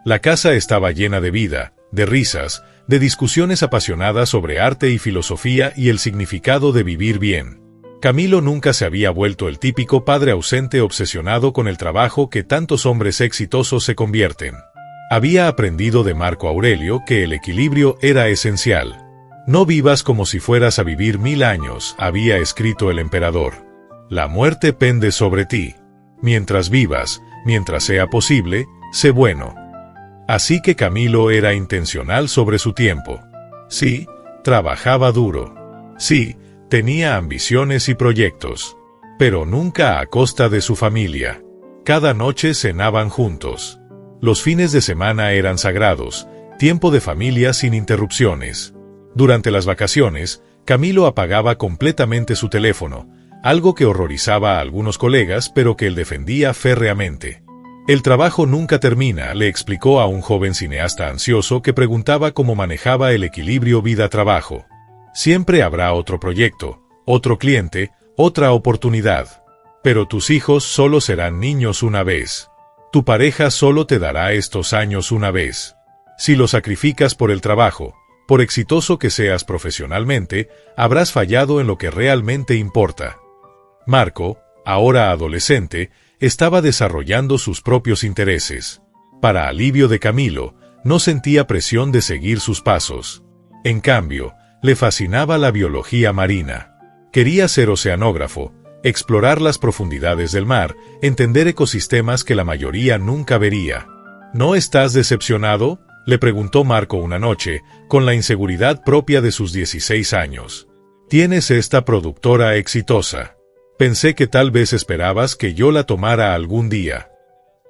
[SPEAKER 1] La casa estaba llena de vida, de risas, de discusiones apasionadas sobre arte y filosofía y el significado de vivir bien. Camilo nunca se había vuelto el típico padre ausente obsesionado con el trabajo que tantos hombres exitosos se convierten. Había aprendido de Marco Aurelio que el equilibrio era esencial. No vivas como si fueras a vivir 1000 años, había escrito el emperador. La muerte pende sobre ti. Mientras vivas, mientras sea posible, sé bueno. Así que Camilo era intencional sobre su tiempo. Sí, trabajaba duro. Sí, tenía ambiciones y proyectos. Pero nunca a costa de su familia. Cada noche cenaban juntos. Los fines de semana eran sagrados, tiempo de familia sin interrupciones. Durante las vacaciones, Camilo apagaba completamente su teléfono, algo que horrorizaba a algunos colegas pero que él defendía férreamente. El trabajo nunca termina, le explicó a un joven cineasta ansioso que preguntaba cómo manejaba el equilibrio vida-trabajo. Siempre habrá otro proyecto, otro cliente, otra oportunidad. Pero tus hijos solo serán niños una vez. Tu pareja solo te dará estos años una vez. Si lo sacrificas por el trabajo, por exitoso que seas profesionalmente, habrás fallado en lo que realmente importa. Marco, ahora adolescente, estaba desarrollando sus propios intereses. Para alivio de Camilo, no sentía presión de seguir sus pasos. En cambio, le fascinaba la biología marina. Quería ser oceanógrafo, explorar las profundidades del mar, entender ecosistemas que la mayoría nunca vería. ¿No estás decepcionado?, le preguntó Marco una noche, con la inseguridad propia de sus 16 años. Tienes esta productora exitosa. Pensé que tal vez esperabas que yo la tomara algún día.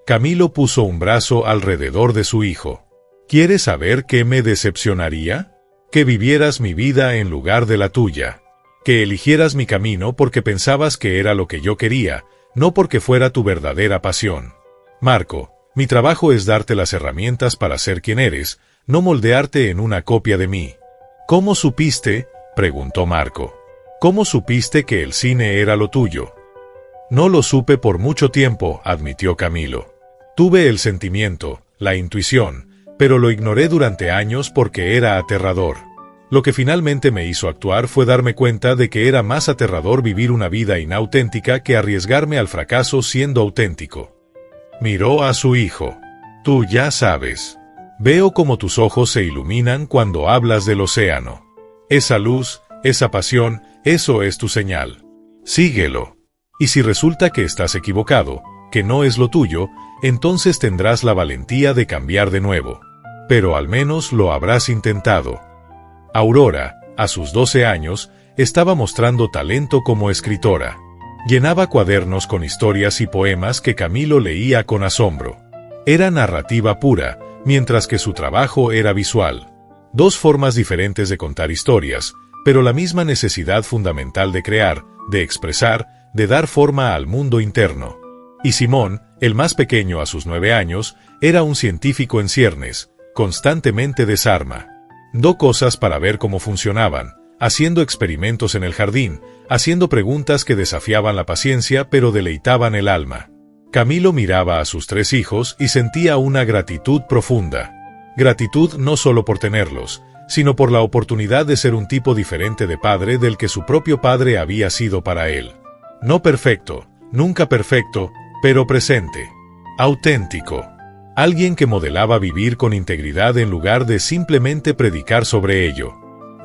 [SPEAKER 1] Camilo puso un brazo alrededor de su hijo. ¿Quieres saber qué me decepcionaría? Que vivieras mi vida en lugar de la tuya. Que eligieras mi camino porque pensabas que era lo que yo quería, no porque fuera tu verdadera pasión. Marco, mi trabajo es darte las herramientas para ser quien eres, no moldearte en una copia de mí. ¿Cómo supiste?, preguntó Marco. ¿Cómo supiste que el cine era lo tuyo? No lo supe por mucho tiempo, admitió Camilo. Tuve el sentimiento, la intuición, pero lo ignoré durante años porque era aterrador. Lo que finalmente me hizo actuar fue darme cuenta de que era más aterrador vivir una vida inauténtica que arriesgarme al fracaso siendo auténtico. Miró a su hijo. Tú ya sabes. Veo como tus ojos se iluminan cuando hablas del océano. Esa luz, esa pasión, eso es tu señal. Síguelo. Y si resulta que estás equivocado, que no es lo tuyo, entonces tendrás la valentía de cambiar de nuevo. Pero al menos lo habrás intentado. Aurora, a sus 12 años, estaba mostrando talento como escritora. Llenaba cuadernos con historias y poemas que Camilo leía con asombro. Era narrativa pura, mientras que su trabajo era visual. Dos formas diferentes de contar historias, pero la misma necesidad fundamental de crear, de expresar, de dar forma al mundo interno. Y Simón, el más pequeño a sus 9 años, era un científico en ciernes, constantemente desarma. Do cosas para ver cómo funcionaban, haciendo experimentos en el jardín, haciendo preguntas que desafiaban la paciencia pero deleitaban el alma. Camilo miraba a sus 3 hijos y sentía una gratitud profunda. Gratitud no solo por tenerlos, sino por la oportunidad de ser un tipo diferente de padre del que su propio padre había sido para él. No perfecto, nunca perfecto, pero presente. Auténtico. Alguien que modelaba vivir con integridad en lugar de simplemente predicar sobre ello.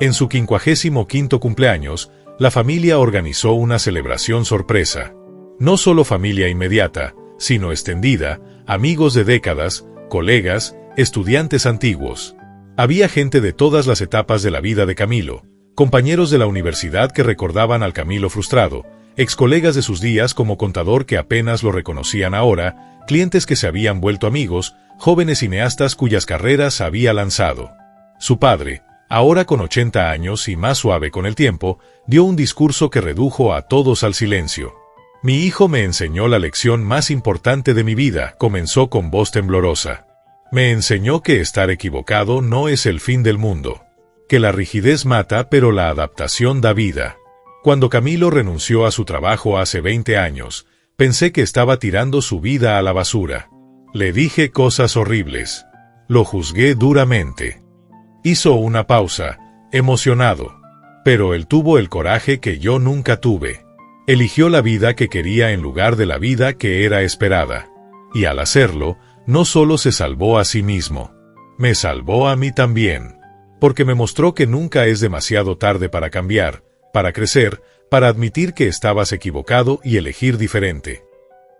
[SPEAKER 1] En su 55º cumpleaños, la familia organizó una celebración sorpresa. No solo familia inmediata, sino extendida, amigos de décadas, colegas, estudiantes antiguos. Había gente de todas las etapas de la vida de Camilo, compañeros de la universidad que recordaban al Camilo frustrado, excolegas de sus días como contador que apenas lo reconocían ahora, clientes que se habían vuelto amigos, jóvenes cineastas cuyas carreras había lanzado. Su padre, ahora con 80 años y más suave con el tiempo, dio un discurso que redujo a todos al silencio. Mi hijo me enseñó la lección más importante de mi vida, comenzó con voz temblorosa. Me enseñó que estar equivocado no es el fin del mundo. Que la rigidez mata pero la adaptación da vida. Cuando Camilo renunció a su trabajo hace 20 años, pensé que estaba tirando su vida a la basura. Le dije cosas horribles. Lo juzgué duramente. Hizo una pausa, emocionado. Pero él tuvo el coraje que yo nunca tuve. Eligió la vida que quería en lugar de la vida que era esperada. Y al hacerlo, no solo se salvó a sí mismo, me salvó a mí también. Porque me mostró que nunca es demasiado tarde para cambiar, para crecer, para admitir que estabas equivocado y elegir diferente.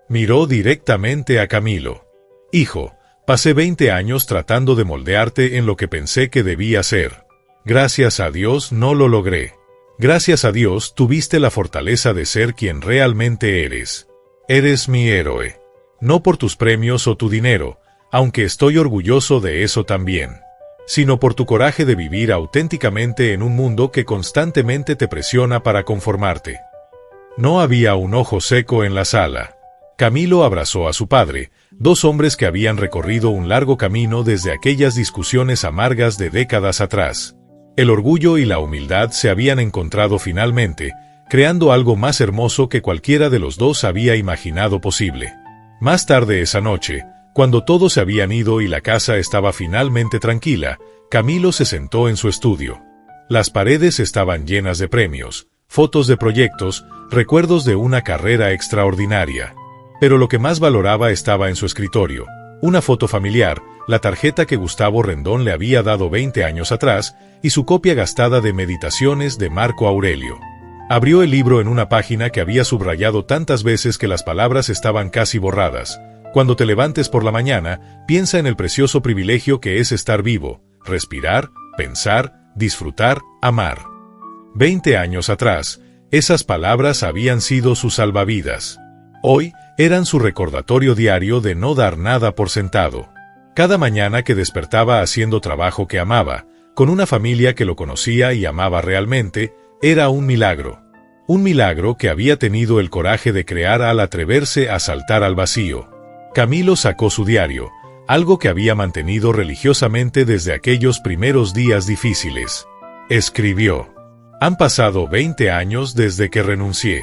[SPEAKER 1] Miró directamente a Camilo. Hijo, pasé 20 años tratando de moldearte en lo que pensé que debía ser. Gracias a Dios no lo logré. Gracias a Dios tuviste la fortaleza de ser quien realmente eres. Eres mi héroe. No por tus premios o tu dinero, aunque estoy orgulloso de eso también, sino por tu coraje de vivir auténticamente en un mundo que constantemente te presiona para conformarte. No había un ojo seco en la sala. Camilo abrazó a su padre, dos hombres que habían recorrido un largo camino desde aquellas discusiones amargas de décadas atrás. El orgullo y la humildad se habían encontrado finalmente, creando algo más hermoso que cualquiera de los dos había imaginado posible. Más tarde esa noche, cuando todos se habían ido y la casa estaba finalmente tranquila, Camilo se sentó en su estudio. Las paredes estaban llenas de premios, fotos de proyectos, recuerdos de una carrera extraordinaria. Pero lo que más valoraba estaba en su escritorio, una foto familiar, la tarjeta que Gustavo Rendón le había dado 20 años atrás y su copia gastada de Meditaciones de Marco Aurelio. Abrió el libro en una página que había subrayado tantas veces que las palabras estaban casi borradas. Cuando te levantes por la mañana, piensa en el precioso privilegio que es estar vivo, respirar, pensar, disfrutar, amar. 20 años atrás, esas palabras habían sido su salvavidas. Hoy, eran su recordatorio diario de no dar nada por sentado. Cada mañana que despertaba haciendo trabajo que amaba, con una familia que lo conocía y amaba realmente, era un milagro. Un milagro que había tenido el coraje de crear al atreverse a saltar al vacío. Camilo sacó su diario, algo que había mantenido religiosamente desde aquellos primeros días difíciles. Escribió: han pasado 20 años desde que renuncié.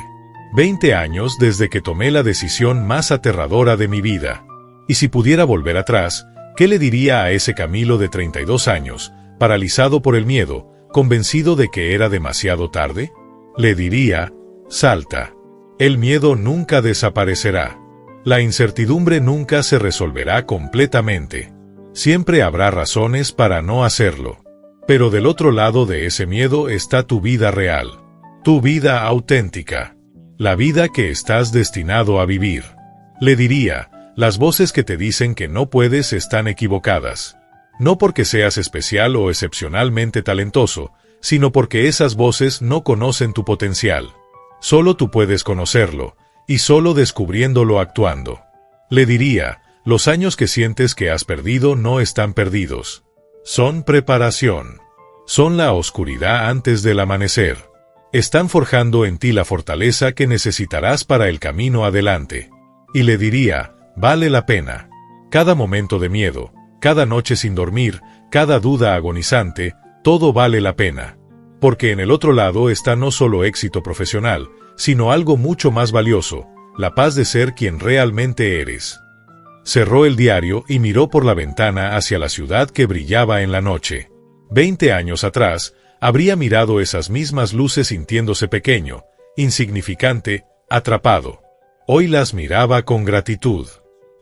[SPEAKER 1] 20 años desde que tomé la decisión más aterradora de mi vida. Y si pudiera volver atrás, ¿qué le diría a ese Camilo de 32 años, paralizado por el miedo, convencido de que era demasiado tarde? Le diría: salta. El miedo nunca desaparecerá. La incertidumbre nunca se resolverá completamente. Siempre habrá razones para no hacerlo. Pero del otro lado de ese miedo está tu vida real. Tu vida auténtica. La vida que estás destinado a vivir. Le diría: las voces que te dicen que no puedes están equivocadas. No porque seas especial o excepcionalmente talentoso, sino porque esas voces no conocen tu potencial. Solo tú puedes conocerlo, y solo descubriéndolo actuando. Le diría: los años que sientes que has perdido no están perdidos. Son preparación. Son la oscuridad antes del amanecer. Están forjando en ti la fortaleza que necesitarás para el camino adelante. Y le diría: vale la pena. Cada momento de miedo, cada noche sin dormir, cada duda agonizante, todo vale la pena. Porque en el otro lado está no solo éxito profesional, sino algo mucho más valioso, la paz de ser quien realmente eres. Cerró el diario y miró por la ventana hacia la ciudad que brillaba en la noche. 20 años atrás, habría mirado esas mismas luces sintiéndose pequeño, insignificante, atrapado. Hoy las miraba con gratitud.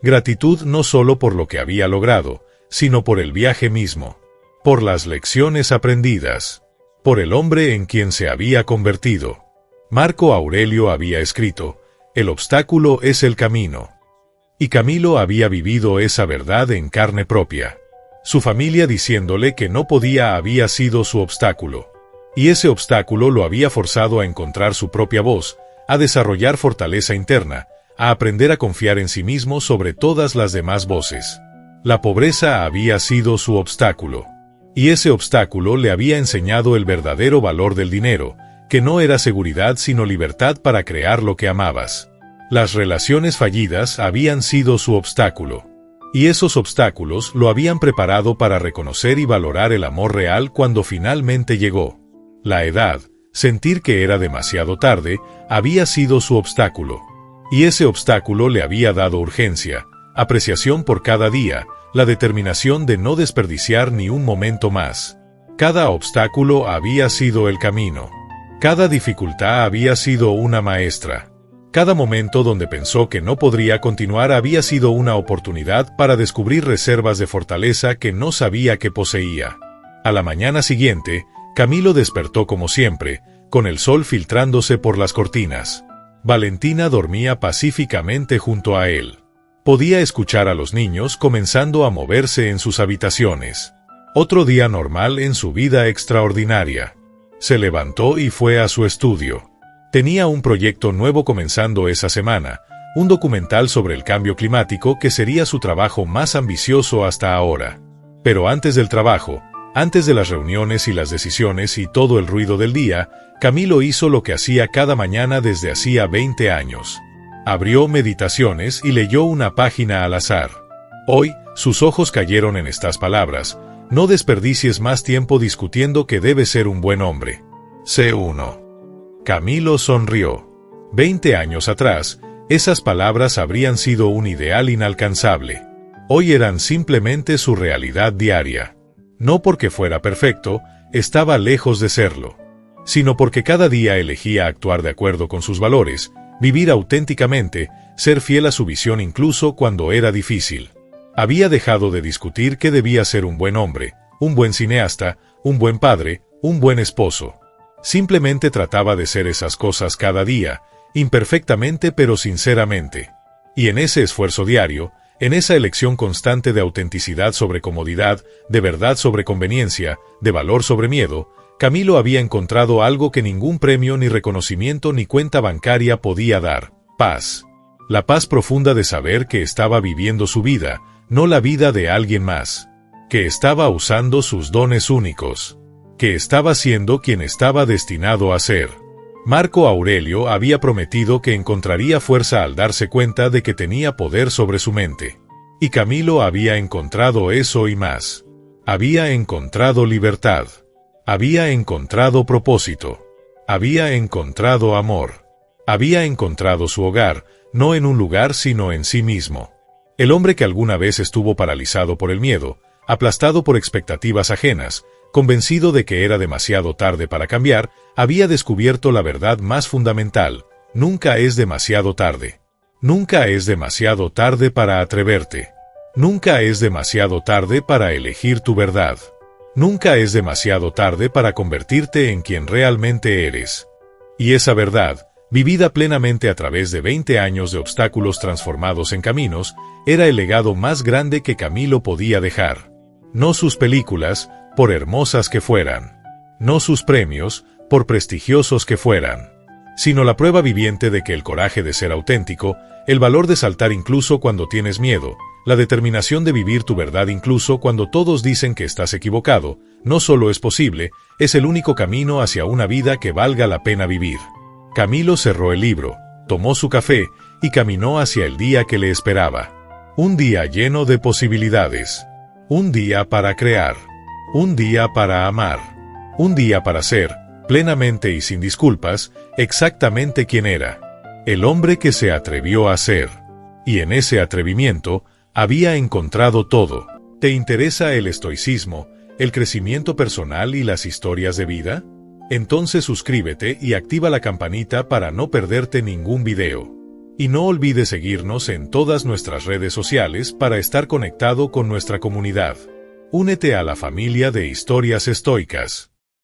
[SPEAKER 1] Gratitud no solo por lo que había logrado, sino por el viaje mismo. Por las lecciones aprendidas. Por el hombre en quien se había convertido. Marco Aurelio había escrito: el obstáculo es el camino. Y Camilo había vivido esa verdad en carne propia. Su familia diciéndole que no podía había sido su obstáculo. Y ese obstáculo lo había forzado a encontrar su propia voz, a desarrollar fortaleza interna, a aprender a confiar en sí mismo sobre todas las demás voces. La pobreza había sido su obstáculo. Y ese obstáculo le había enseñado el verdadero valor del dinero, que no era seguridad sino libertad para crear lo que amabas. Las relaciones fallidas habían sido su obstáculo. Y esos obstáculos lo habían preparado para reconocer y valorar el amor real cuando finalmente llegó. La edad, sentir que era demasiado tarde, había sido su obstáculo. Y ese obstáculo le había dado urgencia, apreciación por cada día, la determinación de no desperdiciar ni un momento más. Cada obstáculo había sido el camino. Cada dificultad había sido una maestra. Cada momento donde pensó que no podría continuar había sido una oportunidad para descubrir reservas de fortaleza que no sabía que poseía. A la mañana siguiente, Camilo despertó como siempre, con el sol filtrándose por las cortinas. Valentina dormía pacíficamente junto a él. Podía escuchar a los niños comenzando a moverse en sus habitaciones. Otro día normal en su vida extraordinaria. Se levantó y fue a su estudio. Tenía un proyecto nuevo comenzando esa semana, un documental sobre el cambio climático que sería su trabajo más ambicioso hasta ahora. Pero antes del trabajo, antes de las reuniones y las decisiones y todo el ruido del día, Camilo hizo lo que hacía cada mañana desde hacía 20 años. Abrió Meditaciones y leyó una página al azar. Hoy, sus ojos cayeron en estas palabras: no desperdicies más tiempo discutiendo que debes ser un buen hombre. Sé uno. Camilo sonrió. 20 años atrás, esas palabras habrían sido un ideal inalcanzable. Hoy eran simplemente su realidad diaria. No porque fuera perfecto, estaba lejos de serlo, sino porque cada día elegía actuar de acuerdo con sus valores, vivir auténticamente, ser fiel a su visión incluso cuando era difícil. Había dejado de discutir que debía ser un buen hombre, un buen cineasta, un buen padre, un buen esposo. Simplemente trataba de ser esas cosas cada día, imperfectamente pero sinceramente. Y en ese esfuerzo diario, en esa elección constante de autenticidad sobre comodidad, de verdad sobre conveniencia, de valor sobre miedo, Camilo había encontrado algo que ningún premio ni reconocimiento ni cuenta bancaria podía dar: paz. La paz profunda de saber que estaba viviendo su vida, no la vida de alguien más. Que estaba usando sus dones únicos. Que estaba siendo quien estaba destinado a ser. Marco Aurelio había prometido que encontraría fuerza al darse cuenta de que tenía poder sobre su mente. Y Camilo había encontrado eso y más. Había encontrado libertad. Había encontrado propósito. Había encontrado amor. Había encontrado su hogar, no en un lugar sino en sí mismo. El hombre que alguna vez estuvo paralizado por el miedo, aplastado por expectativas ajenas, convencido de que era demasiado tarde para cambiar, había descubierto la verdad más fundamental: nunca es demasiado tarde. Nunca es demasiado tarde para atreverte. Nunca es demasiado tarde para elegir tu verdad. Nunca es demasiado tarde para convertirte en quien realmente eres. Y esa verdad, vivida plenamente a través de 20 años de obstáculos transformados en caminos, era el legado más grande que Camilo podía dejar. No sus películas, por hermosas que fueran. No sus premios, por prestigiosos que fueran. Sino la prueba viviente de que el coraje de ser auténtico, el valor de saltar incluso cuando tienes miedo, la determinación de vivir tu verdad incluso cuando todos dicen que estás equivocado, no solo es posible, es el único camino hacia una vida que valga la pena vivir. Camilo cerró el libro, tomó su café y caminó hacia el día que le esperaba. Un día lleno de posibilidades. Un día para crear. Un día para amar. Un día para ser, plenamente y sin disculpas, exactamente quien era. El hombre que se atrevió a ser. Y en ese atrevimiento, había encontrado todo. ¿Te interesa el estoicismo, el crecimiento personal y las historias de vida? Entonces suscríbete y activa la campanita para no perderte ningún video. Y no olvides seguirnos en todas nuestras redes sociales para estar conectado con nuestra comunidad. Únete a la familia de Historias Estoicas.